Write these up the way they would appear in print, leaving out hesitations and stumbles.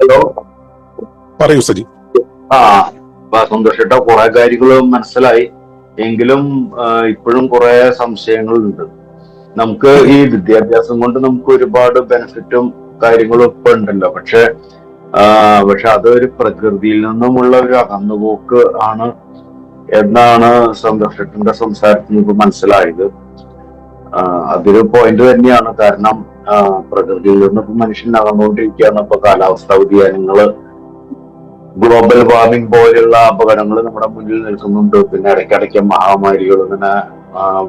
Hello, പറയൂ സജി. ആ സന്തോഷേട്ടാ, കുറെ കാര്യങ്ങൾ മനസ്സിലായി. എങ്കിലും ഇപ്പോഴും കുറെ സംശയങ്ങളുണ്ട്. നമുക്ക് ഈ വിദ്യാഭ്യാസം കൊണ്ട് നമുക്ക് ഒരുപാട് ബെനിഫിറ്റും കാര്യങ്ങളും ഇപ്പൊ ഉണ്ടല്ലോ. പക്ഷെ അതൊരു പ്രകൃതിയിൽ നിന്നുമുള്ള ഒരു അകന്നുപോക്ക് ആണ് എന്നാണ് സന്തോഷത്തിന്റെ സംസാരത്തിൽ നിന്ന് മനസ്സിലായത്. അതൊരു പോയിന്റ് തന്നെയാണ്. കാരണം പ്രകൃതിയിൽ നിന്ന് ഇപ്പൊ മനുഷ്യൻ അകന്നുകൊണ്ടിരിക്കുകയാണ്. ഇപ്പൊ കാലാവസ്ഥാ വ്യതിയാനങ്ങള്, ഗ്ലോബൽ വാർമിംഗ് പോലെയുള്ള അപകടങ്ങൾ നമ്മുടെ മുന്നിൽ നിൽക്കുന്നുണ്ട്. പിന്നെ ഇടയ്ക്കിടയ്ക്ക് മഹാമാരികൾ ഇങ്ങനെ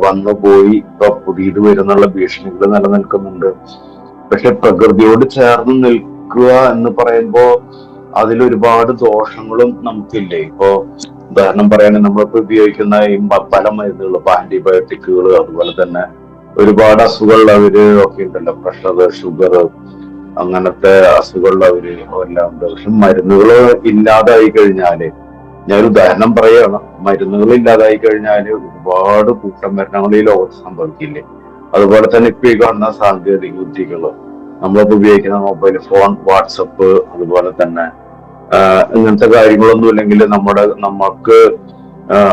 വന്നു പോയി ഇപ്പൊ പുതിയത് വരുന്നുള്ള ഭീഷണികൾ നിലനിൽക്കുന്നുണ്ട്. പക്ഷെ പ്രകൃതിയോട് ചേർന്ന് നിൽക്കുക എന്ന് പറയുമ്പോ അതിലൊരുപാട് ദോഷങ്ങളും നമുക്കില്ലേ. ഇപ്പോ ഉദാഹരണം പറയുകയാണെങ്കിൽ നമ്മളിപ്പോ ഉപയോഗിക്കുന്ന ഈ പല മരുന്നുകൾ, ഇപ്പൊ ആന്റിബയോട്ടിക്കുകൾ, അതുപോലെ തന്നെ ഒരുപാട് അസുഖമുള്ളവര് ഒക്കെ ഉണ്ടല്ലോ, പ്രഷർ, ഷുഗർ, അങ്ങനത്തെ അസുഖമുള്ളവര് എല്ലാം ഉണ്ട്. പക്ഷെ മരുന്നുകൾ ഇല്ലാതായി കഴിഞ്ഞാല്, ഞാനൊരു ഉദാഹരണം പറയുകയാണ്, മരുന്നുകൾ ഇല്ലാതായി കഴിഞ്ഞാല് ഒരുപാട് കൂട്ടമരണങ്ങൾ ഈ ലോകത്ത് സംഭവിക്കില്ലേ. അതുപോലെ തന്നെ ഇപ്പൊ ഈ കാണുന്ന സാങ്കേതിക വിദ്യകള്, നമ്മളിപ്പോ ഉപയോഗിക്കുന്ന മൊബൈൽ ഫോൺ, വാട്സപ്പ്, അതുപോലെ തന്നെ ഇങ്ങനത്തെ കാര്യങ്ങളൊന്നും ഇല്ലെങ്കിൽ നമുക്ക്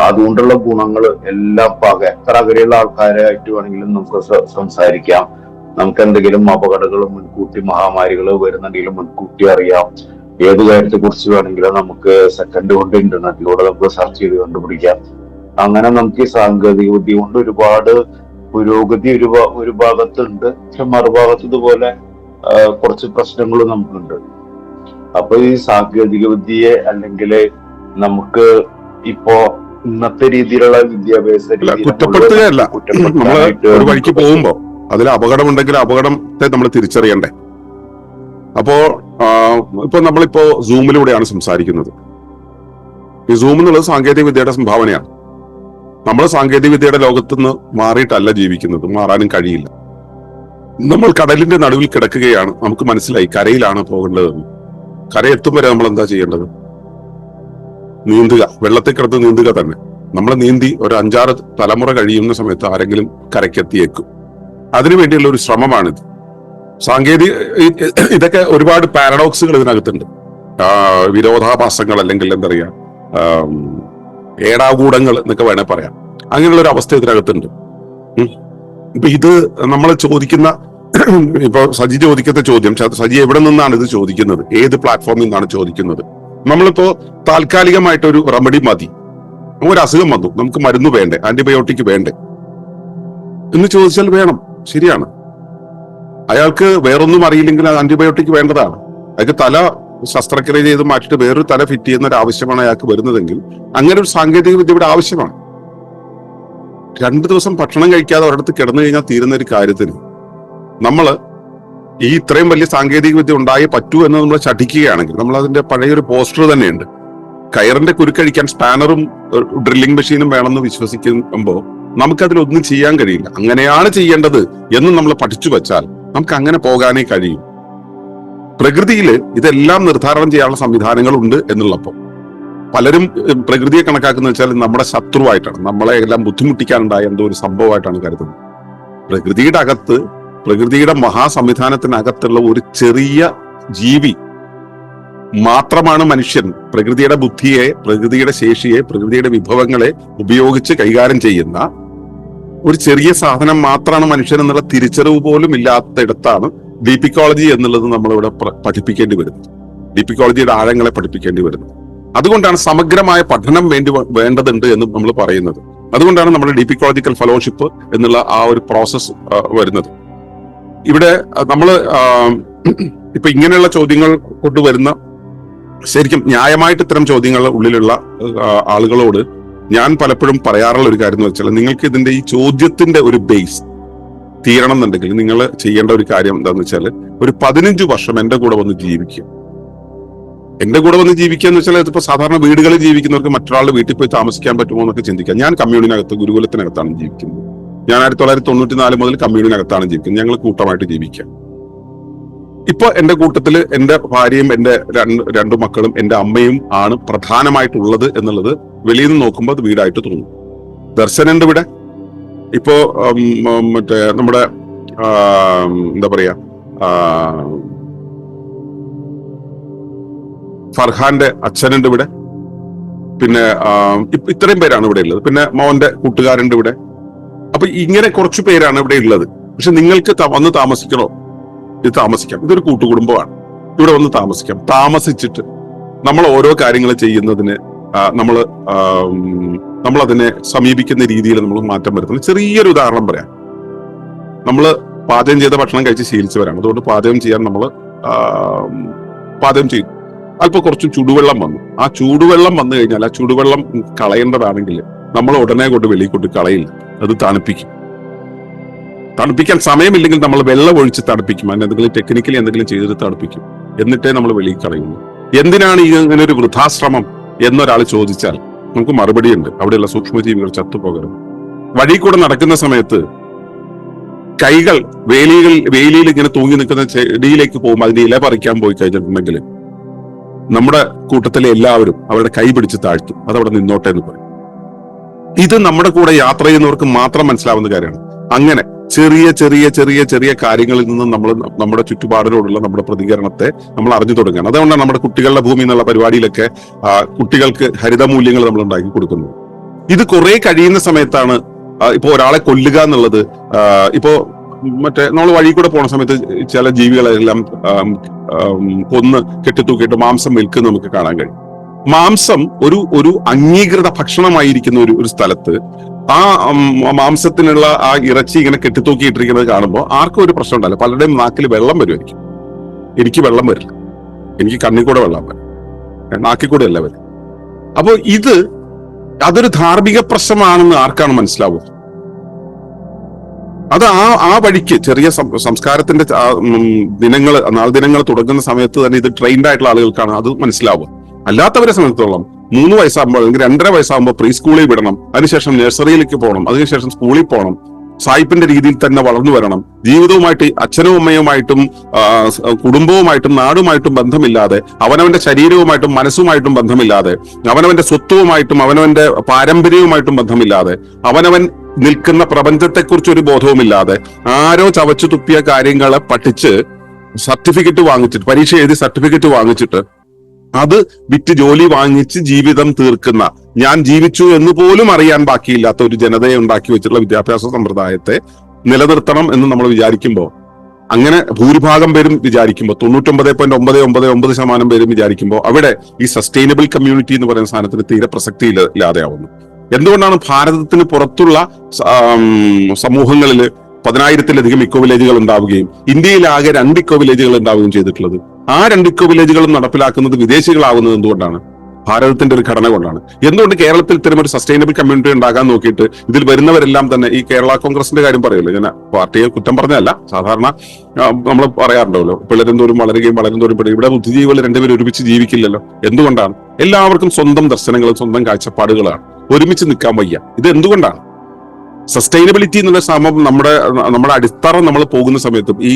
അതുകൊണ്ടുള്ള ഗുണങ്ങൾ എല്ലാം എത്ര അകലെയുള്ള ആൾക്കാരായിട്ട് വേണമെങ്കിലും നമുക്ക് സംസാരിക്കാം. നമുക്ക് എന്തെങ്കിലും അപകടങ്ങൾ മുൻകൂട്ടി, മഹാമാരികൾ വരുന്നുണ്ടെങ്കിലും മുൻകൂട്ടി അറിയാം. ഏത് കാര്യത്തെ കുറിച്ച് വേണമെങ്കിലും നമുക്ക് സെക്കൻഡ് കൊണ്ട് ഇന്റർനെറ്റിലൂടെ നമുക്ക് സെർച്ച് ചെയ്ത് കണ്ടുപിടിക്കാം. അങ്ങനെ നമുക്ക് ഈ സാങ്കേതിക വിദ്യ കൊണ്ട് ഒരുപാട് പുരോഗതി ഒരു ഭാഗത്തുണ്ട്. പക്ഷെ മറുഭാഗത്ത് ഇതുപോലെ കുറച്ച് പ്രശ്നങ്ങളും നമുക്കുണ്ട്. അപ്പൊ ഈ സാങ്കേതിക വിദ്യയെ അല്ലെങ്കിൽ നമുക്ക് ഇപ്പോ ഇന്നത്തെ രീതിയിലുള്ള വിദ്യാഭ്യാസ രീതി കുറ്റപ്പെടുത്തുകയല്ല, നമ്മള് ഒരു വഴിക്ക് പോകുമ്പോ അതിൽ അപകടമുണ്ടെങ്കിൽ അപകടത്തെ നമ്മൾ തിരിച്ചറിയണ്ടേ. ഇപ്പൊ നമ്മളിപ്പോ സൂമിലൂടെയാണ് സംസാരിക്കുന്നത്. ഈ സൂം എന്നുള്ളത് സാങ്കേതിക വിദ്യയുടെ സംഭാവനയാണ്. നമ്മൾ സാങ്കേതിക വിദ്യയുടെ ലോകത്തുനിന്ന് മാറിയിട്ടല്ല ജീവിക്കുന്നത്, മാറാനും കഴിയില്ല. നമ്മൾ കടലിന്റെ നടുവിൽ കിടക്കുകയാണ്, നമുക്ക് മനസ്സിലായി കരയിലാണ് പോകേണ്ടതെന്ന്. കരയെത്തും വരെ നമ്മൾ എന്താ ചെയ്യേണ്ടത്? നീന്തുക, വെള്ളത്തിൽ കിടന്ന് നീന്തുക തന്നെ. നമ്മൾ നീന്തി ഒരു 5-6 തലമുറ കഴിയുന്ന സമയത്ത് ആരെങ്കിലും കരയ്ക്കെത്തിയേക്കും. അതിനുവേണ്ടിയുള്ള ഒരു ശ്രമമാണിത്. ഇതൊക്കെ ഒരുപാട് പാരഡോക്സുകൾ ഇതിനകത്തുണ്ട്. വിരോധാഭാസങ്ങൾ, അല്ലെങ്കിൽ എന്താ പറയാ, ഏടാകൂടങ്ങൾ എന്നൊക്കെ വേണേൽ പറയാം. അങ്ങനെയുള്ള ഒരു അവസ്ഥ ഇതിനകത്തുണ്ട്. ഇപ്പൊ ഇത് നമ്മൾ ചോദിക്കുന്ന, ഇപ്പൊ സജി ചോദിക്കുന്ന ചോദ്യം, സജി എവിടെ നിന്നാണ് ഇത് ചോദിക്കുന്നത്, ഏത് പ്ലാറ്റ്ഫോമിൽ നിന്നാണ് ചോദിക്കുന്നത്? നമ്മളിപ്പോ താൽക്കാലികമായിട്ടൊരു റെമഡി മതി, ഒരു അസുഖം വന്നു, നമുക്ക് മരുന്ന് വേണ്ടേ, ആന്റിബയോട്ടിക് വേണ്ടേ എന്ന് ചോദിച്ചാൽ വേണം, ശരിയാണ്. അയാൾക്ക് വേറൊന്നും അറിയില്ലെങ്കിൽ അത് ആന്റിബയോട്ടിക് വേണ്ടതാണ്. അയാൾക്ക് തല ശസ്ത്രക്രിയ ചെയ്ത് മാറ്റിയിട്ട് വേറൊരു തല ഫിറ്റ് ചെയ്യുന്ന ഒരു ആവശ്യമാണ് അയാൾക്ക് വരുന്നതെങ്കിൽ അങ്ങനെ ഒരു സാങ്കേതിക വിദ്യയുടെ ആവശ്യമാണ്. 2 ദിവസം ഭക്ഷണം കഴിക്കാതെ ഒരിടത്ത് കിടന്നു കഴിഞ്ഞാൽ തീരുന്ന ഒരു കാര്യത്തിന് നമ്മള് ഈ ഇത്രയും വലിയ സാങ്കേതിക വിദ്യ ഉണ്ടായേ പറ്റൂ എന്ന് നമ്മൾ ശഠിക്കുകയാണെങ്കിൽ, നമ്മൾ അതിന്റെ പഴയൊരു പോസ്റ്റർ തന്നെയുണ്ട്, കയറിന്റെ കുരുക്കഴിക്കാൻ സ്പാനറും ഡ്രില്ലിംഗ് മെഷീനും വേണമെന്ന് വിശ്വസിക്കുമ്പോൾ നമുക്കതിലൊന്നും ചെയ്യാൻ കഴിയില്ല. അങ്ങനെയാണ് ചെയ്യേണ്ടത് എന്ന് നമ്മൾ പഠിച്ചു വെച്ചാൽ നമുക്ക് അങ്ങനെ പോകാനേ കഴിയും. പ്രകൃതിയിൽ ഇതെല്ലാം നിർദ്ധാരണം ചെയ്യാനുള്ള സംവിധാനങ്ങൾ ഉണ്ട് എന്നുള്ളപ്പോൾ പലരും പ്രകൃതിയെ കണക്കാക്കുന്ന വെച്ചാൽ നമ്മുടെ ശത്രുവായിട്ടാണ്, നമ്മളെ എല്ലാം ബുദ്ധിമുട്ടിക്കാനുണ്ടായ എന്തോ ഒരു സംഭവമായിട്ടാണ് കരുതുന്നത്. പ്രകൃതിയുടെ അകത്ത്, പ്രകൃതിയുടെ മഹാസംവിധാനത്തിനകത്തുള്ള ഒരു ചെറിയ ജീവി മാത്രമാണ് മനുഷ്യൻ. പ്രകൃതിയുടെ ബുദ്ധിയെ, പ്രകൃതിയുടെ ശേഷിയെ, പ്രകൃതിയുടെ വിഭവങ്ങളെ ഉപയോഗിച്ച് കൈകാര്യം ചെയ്യുന്ന ഒരു ചെറിയ സാധനം മാത്രമാണ് മനുഷ്യൻ എന്നുള്ള തിരിച്ചറിവ് പോലും ഇല്ലാത്തയിടത്താണ് ഡീപിക്കോളജി എന്നുള്ളത് നമ്മളിവിടെ പഠിപ്പിക്കേണ്ടി വരുന്നത്, ഡീപിക്കോളജിയുടെ ആഴങ്ങളെ പഠിപ്പിക്കേണ്ടി വരുന്നത്. അതുകൊണ്ടാണ് സമഗ്രമായ പഠനം വേണ്ടതുണ്ട് എന്ന് നമ്മൾ പറയുന്നത്. അതുകൊണ്ടാണ് നമ്മൾ ഡീപിക്കോളജിക്കൽ ഫെലോഷിപ്പ് എന്നുള്ള ആ ഒരു പ്രോസസ് വരുന്നത്. ഇവിടെ നമ്മള് ഇപ്പൊ ഇങ്ങനെയുള്ള ചോദ്യങ്ങൾ കൊണ്ടുവരുന്ന, ശരിക്കും ന്യായമായിട്ട് ഇത്തരം ചോദ്യങ്ങൾ ഉള്ളിലുള്ള ആളുകളോട് ഞാൻ പലപ്പോഴും പറയാറുള്ള ഒരു കാര്യം എന്ന് വെച്ചാൽ, നിങ്ങൾക്ക് ഇതിന്റെ ഈ ചോദ്യത്തിന്റെ ഒരു ബേസ് തീരണം എന്നുണ്ടെങ്കിൽ നിങ്ങൾ ചെയ്യേണ്ട ഒരു കാര്യം എന്താന്ന് വെച്ചാൽ, ഒരു 15 വർഷം എന്റെ കൂടെ വന്ന് ജീവിക്കുക. എന്റെ കൂടെ വന്ന് ജീവിക്കുക എന്ന് വെച്ചാൽ, ഇതിപ്പോ സാധാരണ വീടുകളിൽ ജീവിക്കുന്നവർക്ക് മറ്റൊരാളുടെ വീട്ടിൽ പോയി താമസിക്കാൻ പറ്റുമോ എന്നൊക്കെ ചിന്തിക്കാം. ഞാൻ കമ്മ്യൂണിനകത്ത്, ഗുരുകുലത്തിനകത്താണ് ജീവിക്കുന്നത്. ഞാൻ 1994 മുതൽ കമ്മ്യൂണിനകത്താണ് ജീവിക്കുന്നത്. ഞങ്ങൾ കൂട്ടമായിട്ട് ജീവിക്കാം. ഇപ്പൊ എന്റെ കൂട്ടത്തില് എന്റെ ഭാര്യയും എന്റെ രണ്ടു മക്കളും എന്റെ അമ്മയും ആണ് പ്രധാനമായിട്ടുള്ളത് എന്നുള്ളത് വെളിയിൽ നിന്ന് നോക്കുമ്പോൾ അത് വീടായിട്ട് തോന്നും. ദർശനുണ്ട് ഇവിടെ. ഇപ്പോ മറ്റേ നമ്മുടെ എന്താ പറയാ, ഫർഹാന്റെ അച്ഛനുണ്ട് ഇവിടെ, പിന്നെ ഇത്രയും പേരാണ് ഇവിടെ ഉള്ളത്. പിന്നെ മോന്റെ കൂട്ടുകാരുണ്ട് ഇവിടെ. അപ്പൊ ഇങ്ങനെ കുറച്ചു പേരാണ് ഇവിടെ ഉള്ളത്. പക്ഷെ നിങ്ങൾക്ക് വന്ന് താമസിക്കണോ? ഇത് താമസിക്കാം. ഇതൊരു കൂട്ടുകുടുംബമാണ്. ഇവിടെ വന്ന് താമസിക്കാം. താമസിച്ചിട്ട് നമ്മൾ ഓരോ കാര്യങ്ങൾ ചെയ്യുന്നതിന് നമ്മൾ അതിനെ സമീപിക്കുന്ന രീതിയിൽ നമ്മൾ മാറ്റം വരുത്തുന്നത്. ചെറിയൊരു ഉദാഹരണം പറയാം. നമ്മൾ പാചകം ചെയ്ത ഭക്ഷണം കഴിച്ച് ശീലിച്ചവരാണ്. അതുകൊണ്ട് പാചകം ചെയ്യാൻ നമ്മൾ പാചകം ചെയ്യും. അല്പം കുറച്ച് ചൂടുവെള്ളം വന്നു. ആ ചൂടുവെള്ളം വന്നു കഴിഞ്ഞാൽ ആ ചൂടുവെള്ളം കളയേണ്ടതാണെങ്കിൽ നമ്മൾ ഉടനെ കൊണ്ട് വെളിയിൽ കൊണ്ട് കളയില്ല. അത് തണുപ്പിക്കും. തണുപ്പിക്കാൻ സമയമില്ലെങ്കിൽ നമ്മൾ വെള്ളം ഒഴിച്ച് തണുപ്പിക്കും. അതിന് എന്തെങ്കിലും ടെക്നിക്കലി എന്തെങ്കിലും ചെയ്തിട്ട് തണുപ്പിക്കും. എന്നിട്ടേ നമ്മൾ വെളിയിൽ കളയുന്നു. എന്തിനാണ് ഇങ്ങനെ ഒരു വൃഥാശ്രമം എന്നൊരാൾ ചോദിച്ചാൽ നമുക്ക് മറുപടിയുണ്ട്. അവിടെയുള്ള സൂക്ഷ്മജീവികൾ ചത്തുപോകരുത്. വഴി കൂടെ നടക്കുന്ന സമയത്ത് കൈകൾ വേലിയിൽ ഇങ്ങനെ തൂങ്ങി നിൽക്കുന്ന ചെടിയിലേക്ക് പോകുമ്പോൾ അതിന്റെ ഇല പറിക്കാൻ പോയി കഴിഞ്ഞിട്ടുണ്ടെങ്കിൽ നമ്മുടെ കൂട്ടത്തിലെ എല്ലാവരും അവരുടെ കൈ പിടിച്ച് താഴ്ത്തും. അതവിടെ നിന്നോട്ടെ എന്ന് പറയും. ഇത് നമ്മുടെ കൂടെ യാത്ര ചെയ്യുന്നവർക്ക് മാത്രം മനസ്സിലാവുന്ന കാര്യമാണ്. അങ്ങനെ ചെറിയ ചെറിയ ചെറിയ ചെറിയ കാര്യങ്ങളിൽ നിന്ന് നമ്മൾ നമ്മുടെ ചുറ്റുപാടിനോടുള്ള നമ്മുടെ പ്രതികരണത്തെ നമ്മൾ അറിഞ്ഞു തുടങ്ങുകയാണ്. അതുകൊണ്ടാണ് നമ്മുടെ കുട്ടികളുടെ ഭൂമി എന്നുള്ള പരിപാടിയിലൊക്കെ കുട്ടികൾക്ക് ഹരിതമൂല്യങ്ങൾ നമ്മൾ ഉണ്ടാക്കി കൊടുക്കുന്നത്. ഇത് കുറെ കഴിയുന്ന സമയത്താണ് ഇപ്പൊ ഒരാളെ കൊല്ലുക എന്നുള്ളത്. ഇപ്പോ നമ്മൾ വഴി കൂടെ പോണ സമയത്ത് ചില ജീവികളെല്ലാം കൊന്ന് കെട്ടിത്തൂക്കിയിട്ട് മാംസം വിൽക്കുന്ന നമുക്ക് കാണാൻ കഴിയും. മാംസം ഒരു അംഗീകൃത ഭക്ഷണമായിരിക്കുന്ന ഒരു സ്ഥലത്ത് ആ മാംസത്തിനുള്ള ആ ഇറച്ചി ഇങ്ങനെ കെട്ടിത്തൂക്കിയിട്ടിരിക്കുന്നത് കാണുമ്പോൾ ആർക്കും ഒരു പ്രശ്നം ഉണ്ടാവില്ല. പലരുടെയും നാക്കിൽ വെള്ളം വരുമായിരിക്കും. എനിക്ക് വെള്ളം വരില്ല. എനിക്ക് കണ്ണിൽ കൂടെ വെള്ളം വരും, നാക്കിൽ കൂടെ അല്ല വരും. അപ്പോ അതൊരു ധാർമ്മിക പ്രശ്നമാണെന്ന് ആർക്കാണ് മനസ്സിലാവുക? അത് ആ വഴിക്ക് ചെറിയ സംസ്കാരത്തിന്റെ നാൾദിനങ്ങൾ തുടങ്ങുന്ന സമയത്ത് തന്നെ ഇത് ട്രെയിൻഡ് ആയിട്ടുള്ള ആളുകൾക്കാണ് അത് മനസ്സിലാവുക. അല്ലാത്തവരെ സംബന്ധിച്ചിടത്തോളം 3 വയസ്സാകുമ്പോൾ അല്ലെങ്കിൽ 2.5 വയസ്സാകുമ്പോൾ പ്രീ സ്കൂളിൽ വിടണം, അതിനുശേഷം നഴ്സറിയിലേക്ക് പോകണം, അതിനുശേഷം സ്കൂളിൽ പോകണം, സായിപ്പിന്റെ രീതിയിൽ തന്നെ വളർന്നു വരണം. ജീവിതവുമായിട്ട് അച്ഛനും അമ്മയുമായിട്ടും കുടുംബവുമായിട്ടും നാടുമായിട്ടും ബന്ധമില്ലാതെ, അവനവന്റെ ശരീരവുമായിട്ടും മനസ്സുമായിട്ടും ബന്ധമില്ലാതെ, അവനവന്റെ സ്വത്വവുമായിട്ടും അവനവന്റെ പാരമ്പര്യവുമായിട്ടും ബന്ധമില്ലാതെ, അവനവൻ നിൽക്കുന്ന പ്രപഞ്ചത്തെക്കുറിച്ച് ഒരു ബോധവുമില്ലാതെ ആരോ ചവച്ചു തുപ്പിയ കാര്യങ്ങളെ പഠിച്ച് സർട്ടിഫിക്കറ്റ് വാങ്ങിച്ചിട്ട്, പരീക്ഷ എഴുതി സർട്ടിഫിക്കറ്റ് വാങ്ങിച്ചിട്ട് അത് വിറ്റ് ജോലി വാങ്ങിച്ച് ജീവിതം തീർക്കുന്ന, ഞാൻ ജീവിച്ചു എന്ന് പോലും അറിയാൻ ബാക്കിയില്ലാത്ത ഒരു ജനതയെ ഉണ്ടാക്കി വെച്ചിട്ടുള്ള വിദ്യാഭ്യാസ സമ്പ്രദായത്തെ നിലനിർത്തണം എന്ന് നമ്മൾ വിചാരിക്കുമ്പോൾ, അങ്ങനെ ഭൂരിഭാഗം പേരും വിചാരിക്കുമ്പോൾ, 99.99% പേരും വിചാരിക്കുമ്പോൾ അവിടെ ഈ സസ്റ്റൈനബിൾ കമ്മ്യൂണിറ്റി എന്ന് പറയുന്ന സാധനത്തിന് തീരെ പ്രസക്തി ഇല്ലാതെയാവുന്നു. എന്തുകൊണ്ടാണ് ഭാരതത്തിന് പുറത്തുള്ള സമൂഹങ്ങളിൽ 10,000-ലധികം ഇക്കോ വില്ലേജുകൾ ഉണ്ടാവുകയും ഇന്ത്യയിലാകെ 2 ഇക്കോ വില്ലേജുകൾ ഉണ്ടാവുകയും ചെയ്തിട്ടുള്ളത്? ആ 2 ഇക്കോ വില്ലേജുകളും നടപ്പിലാക്കുന്നത് വിദേശികളാവുന്നത് എന്തുകൊണ്ടാണ്? ഭാരതത്തിന്റെ ഒരു ഘടന കൊണ്ടാണ്. എന്തുകൊണ്ട് കേരളത്തിൽ ഇത്തരം ഒരു സസ്റ്റൈനബിൾ കമ്മ്യൂണിറ്റി ഉണ്ടാകാൻ നോക്കിയിട്ട് ഇതിൽ വരുന്നവരെല്ലാം തന്നെ ഈ കേരള കോൺഗ്രസിന്റെ കാര്യം പറയുമല്ലോ, ഞാൻ പാർട്ടിയെ കുറ്റം പറഞ്ഞതല്ല, സാധാരണ നമ്മൾ പറയാറുണ്ടല്ലോ, പിളരുന്തോറും വളരുകയും വളരുന്തോറും ഇവിടെ ബുദ്ധിജീവികൾ 2 പേരും ഒരുമിച്ച് ജീവിക്കില്ലല്ലോ. എന്തുകൊണ്ടാണ്? എല്ലാവർക്കും സ്വന്തം ദർശനങ്ങളും സ്വന്തം കാഴ്ചപ്പാടുകളാണ്. ഒരുമിച്ച് നിൽക്കാൻ വയ്യ. ഇത് എന്തുകൊണ്ടാണ്? സസ്റ്റൈനബിലിറ്റി എന്നുള്ള സമം നമ്മുടെ അടിത്തറ നമ്മൾ പോകുന്ന സമയത്തും, ഈ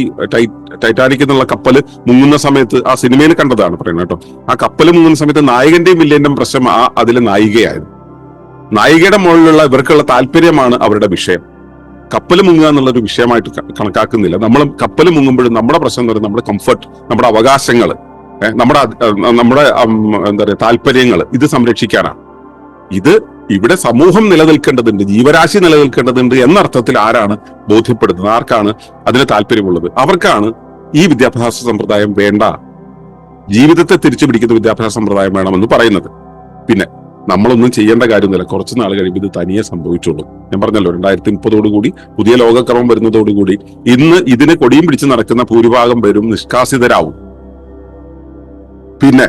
ടൈറ്റാനിക് എന്നുള്ള കപ്പല് മുങ്ങുന്ന സമയത്ത് ആ സിനിമയിൽ കണ്ടതാണ് പറയുന്നത് കേട്ടോ. ആ കപ്പല് മുങ്ങുന്ന സമയത്ത് നായകന്റെയും വില്ലന്റെയും പ്രശ്നം അതിലെ നായികയായിരുന്നു. നായികയുടെ മുകളിലുള്ള ഇവർക്കുള്ള താല്പര്യമാണ് അവരുടെ വിഷയം. കപ്പല് മുങ്ങുക എന്നുള്ളൊരു വിഷയമായിട്ട് കണക്കാക്കുന്നില്ല. നമ്മൾ കപ്പല് മുങ്ങുമ്പോഴും നമ്മുടെ പ്രശ്നം എന്ന് പറയുന്നത് നമ്മുടെ കംഫർട്ട്, നമ്മുടെ അവകാശങ്ങൾ, നമ്മുടെ എന്താ പറയുക താല്പര്യങ്ങൾ, ഇത് സംരക്ഷിക്കാനാണ്. ഇവിടെ സമൂഹം നിലനിൽക്കേണ്ടതുണ്ട്, ജീവരാശി നിലനിൽക്കേണ്ടതുണ്ട് എന്നർത്ഥത്തിൽ ആരാണ് ബോധ്യപ്പെടുന്നത്, ആർക്കാണ് അതിന് താല്പര്യമുള്ളത്, അവർക്കാണ് ഈ വിദ്യാഭ്യാസ സമ്പ്രദായം വേണ്ട, ജീവിതത്തെ തിരിച്ചു പിടിക്കുന്ന വിദ്യാഭ്യാസ സമ്പ്രദായം വേണമെന്ന് പറയുന്നത്. പിന്നെ നമ്മളൊന്നും ചെയ്യേണ്ട കാര്യമൊന്നുമില്ല. കുറച്ച് നാൾ കഴിയുമ്പോൾ ഇത് തനിയെ സംഭവിച്ചോളൂ. ഞാൻ പറഞ്ഞല്ലോ, 2030 പുതിയ ലോകക്രമം വരുന്നതോടുകൂടി ഇന്ന് ഇതിന് കൊടിയും പിടിച്ച് നടക്കുന്ന ഭൂരിഭാഗം പേരും നിഷ്കാസിതരാവും. പിന്നെ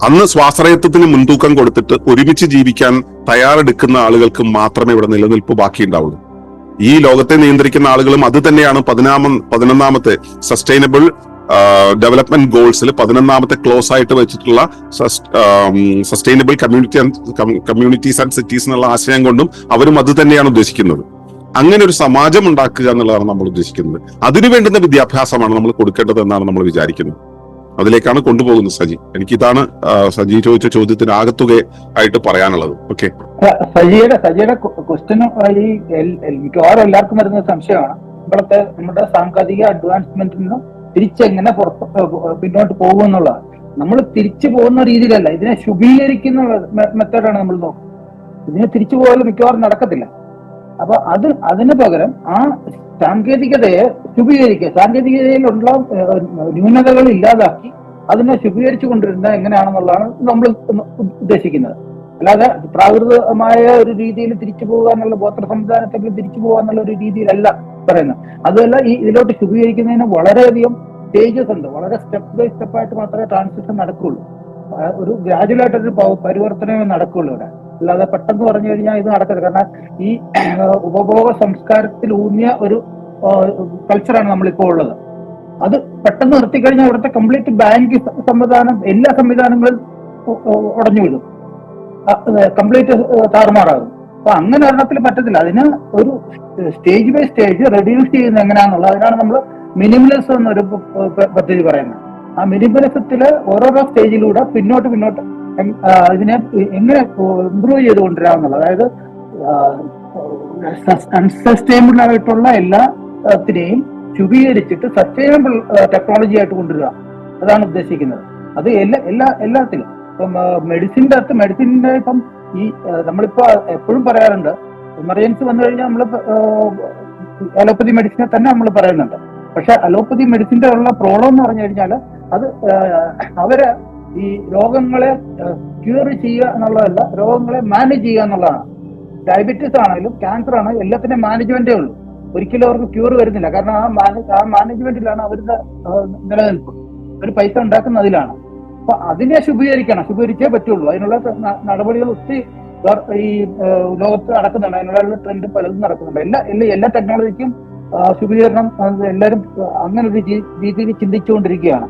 അന്ന് സ്വാശ്രയത്വത്തിന് മുൻതൂക്കം കൊടുത്തിട്ട് ഒരുമിച്ച് ജീവിക്കാൻ തയ്യാറെടുക്കുന്ന ആളുകൾക്ക് മാത്രമേ ഇവിടെ നിലനിൽപ്പ് ബാക്കിയുണ്ടാവുള്ളൂ. ഈ ലോകത്തെ നിയന്ത്രിക്കുന്ന ആളുകളും അത് തന്നെയാണ് 11ാമത്തെ സസ്റ്റൈനബിൾ ഡെവലപ്മെന്റ് ഗോൾസിൽ 11ാമത്തെ ക്ലോസ് ആയിട്ട് വെച്ചിട്ടുള്ള സസ്റ്റൈനബിൾ കമ്മ്യൂണിറ്റീസ് ആൻഡ് സിറ്റീസ് എന്നുള്ള ആശയം കൊണ്ടും അവരും അത് തന്നെയാണ് ഉദ്ദേശിക്കുന്നത്. അങ്ങനെ ഒരു സമാജം ഉണ്ടാക്കുക എന്നുള്ളതാണ് നമ്മൾ ഉദ്ദേശിക്കുന്നത്. അതിനു വേണ്ടുന്ന വിദ്യാഭ്യാസമാണ് നമ്മൾ കൊടുക്കേണ്ടത് എന്നാണ് നമ്മൾ വിചാരിക്കുന്നത്. അതിലേക്കാണ് കൊണ്ടുപോകുന്നത് സജി. എനിക്കിതാണ് സജി ചോദിച്ച ചോദ്യത്തിന് ആകത്തുക ആയിട്ട് പറയാനുള്ളത്. ഓക്കെ, സജിയുടെ ക്വസ്റ്റ്യൻ മിക്കവാറും എല്ലാവർക്കും വരുന്ന സംശയമാണ്, നമ്മുടെ സാങ്കേതിക അഡ്വാൻസ്മെന്റിൽ നിന്ന് തിരിച്ചെങ്ങനെ പിന്നോട്ട് പോകും എന്നുള്ളത്. നമ്മൾ തിരിച്ചു പോകുന്ന രീതിയിലല്ല, ഇതിനെ ശുഭീകരിക്കുന്ന മെത്തേഡാണ് നമ്മൾ നോക്കുന്നത്. ഇതിനെ തിരിച്ചു പോയാൽ മിക്കവാറും നടക്കത്തില്ല. അപ്പൊ അതിന് പകരം ആ സാങ്കേതികതയെ ശുഭീകരിക്കുക, സാങ്കേതികതയിലുള്ള ന്യൂനതകൾ ഇല്ലാതാക്കി അതിനെ ശുഭീകരിച്ചു കൊണ്ടിരുന്നത് എങ്ങനെയാണെന്നുള്ളതാണ് നമ്മൾ ഉദ്ദേശിക്കുന്നത്. അല്ലാതെ പ്രാകൃതമായ ഒരു രീതിയിൽ തിരിച്ചു പോകുക എന്നുള്ള, ഗോത്ര സംവിധാനത്തിൽ തിരിച്ചു പോകുക എന്നുള്ള ഒരു രീതിയിലല്ല പറയുന്നത്. അതുമല്ല, ഈ ഇതിലോട്ട് ശുഭീകരിക്കുന്നതിന് വളരെയധികം സ്റ്റേജസ് ഉണ്ട്. വളരെ സ്റ്റെപ്പ് ബൈ സ്റ്റെപ്പായിട്ട് മാത്രമേ ട്രാൻസിഷൻ നടക്കുകയുള്ളൂ. ഒരു ഗ്രാജുവലായിട്ടൊരു പരിവർത്തനമേ നടക്കുകയുള്ളൂ ഇവിടെ. അല്ലാതെ പെട്ടെന്ന് പറഞ്ഞു കഴിഞ്ഞാൽ ഇത് നടക്കരുത്. കാരണം ഈ ഉപഭോഗ സംസ്കാരത്തിൽ ഊന്നിയ ഒരു കൾച്ചറാണ് നമ്മളിപ്പോൾ ഉള്ളത്. അത് പെട്ടെന്ന് നിർത്തിക്കഴിഞ്ഞാൽ ഇവിടുത്തെ കംപ്ലീറ്റ് ബാങ്ക് സംവിധാനം, എല്ലാ സംവിധാനങ്ങളും ഉടഞ്ഞു വീഴും, കംപ്ലീറ്റ് താറുമാറാകും. അപ്പൊ അങ്ങനെ ഒരെണ്ണത്തിൽ പറ്റത്തില്ല. അതിന് ഒരു സ്റ്റേജ് ബൈ സ്റ്റേജ് റെഡ്യൂസ് ചെയ്യുന്നത് എങ്ങനെയാണെന്നുള്ളത്, അതിനാണ് നമ്മൾ മിനിമലിസം എന്നൊരു പദ്ധതി പറയുന്നത്. ആ മിനിമലിസത്തില് ഓരോരോ സ്റ്റേജിലൂടെ പിന്നോട്ട് ഇതിനെ എങ്ങനെ ഇംപ്രൂവ് ചെയ്ത് കൊണ്ടുവരാമെന്നുള്ളത്, അതായത് അൺസസ്റ്റൈനബിൾ ആയിട്ടുള്ള എല്ലാത്തിനെയും ശുഭീകരിച്ചിട്ട് സസ്റ്റൈനബിൾ ടെക്നോളജി ആയിട്ട് കൊണ്ടുവരിക, അതാണ് ഉദ്ദേശിക്കുന്നത്. അത് എല്ലാത്തിലും. ഇപ്പം മെഡിസിന്റെ ഇപ്പം ഈ നമ്മളിപ്പോ എപ്പോഴും പറയാറുണ്ട്, എമർജൻസി വന്നു കഴിഞ്ഞാൽ നമ്മൾ അലോപ്പതി മെഡിസിനെ തന്നെ നമ്മൾ പറയുന്നുണ്ട്. പക്ഷെ അലോപ്പതി മെഡിസിന്റെ ഉള്ള പ്രോബ്ലം എന്ന് പറഞ്ഞു കഴിഞ്ഞാൽ അത് അവര് ഈ രോഗങ്ങളെ ക്യൂർ ചെയ്യുക എന്നുള്ളതല്ല, രോഗങ്ങളെ മാനേജ് ചെയ്യുക എന്നുള്ളതാണ്. ഡയബറ്റീസ് ആണെങ്കിലും ക്യാൻസർ ആണെങ്കിലും എല്ലാത്തിനും മാനേജ്മെന്റേ ഉള്ളൂ. ഒരിക്കലും അവർക്ക് ക്യൂർ വരുന്നില്ല. കാരണം ആ മാനേജ്മെന്റിലാണ് അവരുടെ നിലനിൽപ്പ്. ഒരു പൈസ ഉണ്ടാക്കുന്ന അതിലാണ്. അപ്പൊ അതിനെ ശുഭീകരിച്ചേ പറ്റുള്ളൂ. അതിനുള്ള നടപടികൾ ഒത്തിരി ഈ ലോകത്ത് നടക്കുന്നുണ്ട്. അതിനുള്ള ട്രെൻഡ് പലതും നടക്കുന്നുണ്ട്. എല്ലാ ടെക്നോളജിക്കും ശുഭീകരണം എല്ലാവരും അങ്ങനെ ഒരു രീതിയിൽ ചിന്തിച്ചുകൊണ്ടിരിക്കുകയാണ്.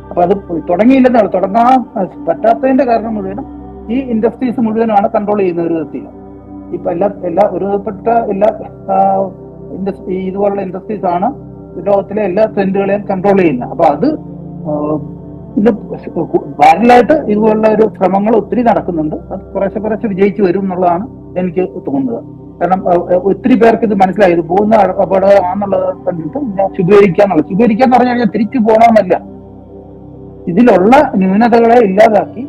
അപ്പൊ അത് തുടങ്ങാൻ പറ്റാത്തതിന്റെ കാരണം മുഴുവനും ഈ ഇൻഡസ്ട്രീസ് മുഴുവനാണ് കൺട്രോൾ ചെയ്യുന്ന ഒരു വിധത്തിൽ. ഇപ്പൊ ഒരുവിധപ്പെട്ട എല്ലാ ഇതുപോലുള്ള ഇൻഡസ്ട്രീസ് ആണ് ലോകത്തിലെ എല്ലാ ട്രെൻഡുകളെയും കൺട്രോൾ ചെയ്യുന്നത്. അപ്പൊ അത് പാരലായിട്ട് ഇതുപോലുള്ള ഒരു ശ്രമങ്ങൾ ഒത്തിരി നടക്കുന്നുണ്ട്. അത് കുറേശ്ശെ വിജയിച്ചു വരും എന്നുള്ളതാണ് എനിക്ക് തോന്നുന്നത്. കാരണം ഒത്തിരി പേർക്ക് ഇത് മനസ്സിലായി, ഇത് പോകുന്ന അപകടമാണെന്നുള്ളത് കണ്ടിട്ട് ശുഭീകരിക്കാന്ന് പറഞ്ഞു കഴിഞ്ഞാൽ തിരിച്ചു പോകണമെന്നല്ല, ഇതിലുള്ള ന്യൂനതകളെ ഇല്ലാതാക്കി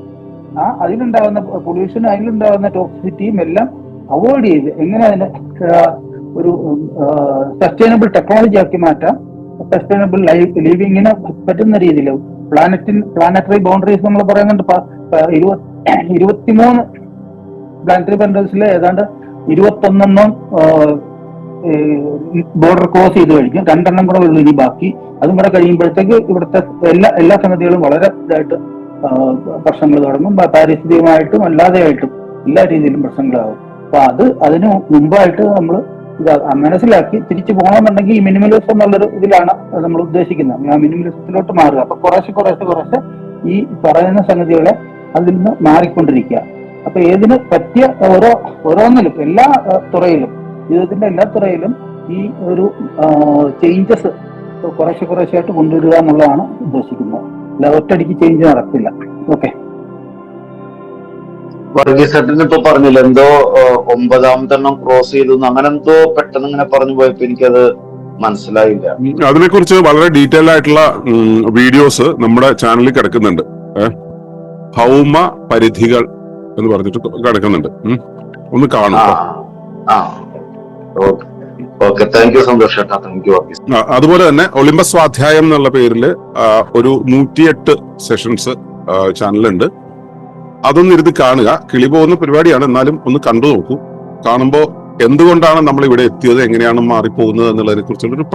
അതിലുണ്ടാകുന്ന പൊല്യൂഷനും അതിലുണ്ടാകുന്ന ടോക്സിസിറ്റിയും എല്ലാം അവോയ്ഡ് ചെയ്ത് എങ്ങനെ അതിനെ ഒരു സസ്റ്റൈനബിൾ ടെക്നോളജി ആക്കി മാറ്റാം, സസ്റ്റൈനബിൾ ലിവിങ്ങിന് പറ്റുന്ന രീതിയിൽ പ്ലാനറ്ററി ബൗണ്ടറീസ് നമ്മൾ പറയുന്നുണ്ട്. 23 പ്ലാനറ്ററി ബൗണ്ടറീസിൽ ഏതാണ്ട് 21 ബോർഡർ ക്രോസ് ചെയ്ത് കഴിഞ്ഞു. 2 കൂടെ ഉള്ളു ഇനി ബാക്കി. അതും കൂടെ കഴിയുമ്പോഴത്തേക്ക് ഇവിടുത്തെ എല്ലാ സംഗതികളും വളരെ ഇതായിട്ട് പ്രശ്നങ്ങൾ തുടങ്ങും. പാരിസ്ഥിതികമായിട്ടും അല്ലാതെയായിട്ടും എല്ലാ രീതിയിലും പ്രശ്നങ്ങളാകും. അപ്പൊ അതിന് മുമ്പായിട്ട് നമ്മൾ ഇത് മനസ്സിലാക്കി തിരിച്ചു പോകണമെന്നുണ്ടെങ്കിൽ ഈ മിനിമലിസം എന്നുള്ളൊരു ഇതിലാണ് നമ്മൾ ഉദ്ദേശിക്കുന്നത്. ആ മിനിമലിസത്തിലോട്ട് മാറുക. അപ്പൊ കുറേശ്ശെ ഈ പറയുന്ന സംഗതികളെ അതിൽ നിന്ന് മാറിക്കൊണ്ടിരിക്കുക. അപ്പൊ ഏതിന് പറ്റിയ ഓരോന്നിലും എല്ലാ തുറയിലും, ജീവിതത്തിന്റെ എല്ലാ തുറയിലും ഈ ഒരു ചേഞ്ചസ് കുറേശ്ശെയായിട്ട് കൊണ്ടുവരിക എന്നുള്ളതാണ് ഉദ്ദേശിക്കുന്നത്. അല്ല ഒറ്റയടിക്ക് ചേഞ്ച് നടക്കില്ല. ഓക്കെ. വർഗീസേട്ടൻ ഇപ്പൊ പറഞ്ഞില്ല എന്തോ 9ാമത്തെ ക്രോസ് ചെയ്തു, അങ്ങനെ എന്തോ പെട്ടെന്ന് ഇങ്ങനെ പറഞ്ഞു പോയപ്പോ എനിക്കത് മനസ്സിലായില്ല. അതിനെക്കുറിച്ച് വളരെ ഡീറ്റെയിൽ ആയിട്ടുള്ള വീഡിയോസ് നമ്മുടെ ചാനലിൽ കിടക്കുന്നുണ്ട്. ഭൗമ പരിധികൾ എന്ന് പറഞ്ഞിട്ട് കിടക്കുന്നുണ്ട്. ഒന്ന് കാണും. അതുപോലെ തന്നെ ഒളിമ്പസ് സ്വാധ്യായം എന്നുള്ള പേരില് ഒരു 108 സെഷൻസ് ചാനലുണ്ട്. അതൊന്നും ഇരുന്ന് കാണുക. കിളി പോകുന്ന പരിപാടിയാണ്, എന്നാലും ഒന്ന് കണ്ടു നോക്കൂ. കാണുമ്പോൾ എന്തുകൊണ്ടാണ് നമ്മൾ ഇവിടെ എത്തിയത്, എങ്ങനെയാണ് മാറിപ്പോകുന്നത് എന്നുള്ളതിനെ കുറിച്ചുള്ള ഒരു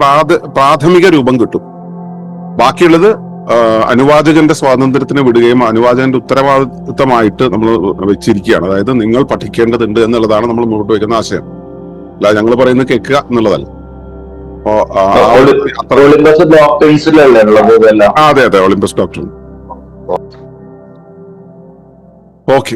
പ്രാഥമിക രൂപം കിട്ടും. ബാക്കിയുള്ളത് അനുവാചകന്റെ സ്വാതന്ത്ര്യത്തിന് വിടുകയും അനുവാചകന്റെ ഉത്തരവാദിത്തമായിട്ട് നമ്മൾ വെച്ചിരിക്കുകയാണ്. അതായത് നിങ്ങൾ പഠിക്കേണ്ടതുണ്ട് എന്നുള്ളതാണ് നമ്മൾ മുന്നോട്ട് വയ്ക്കുന്ന ആശയം. അല്ല ഞങ്ങൾ പറയുന്നത് കേൾക്കുക എന്നുള്ളതല്ല. അതെ ഒളിമ്പസ് ഡോക്ടർ. ഓക്കെ.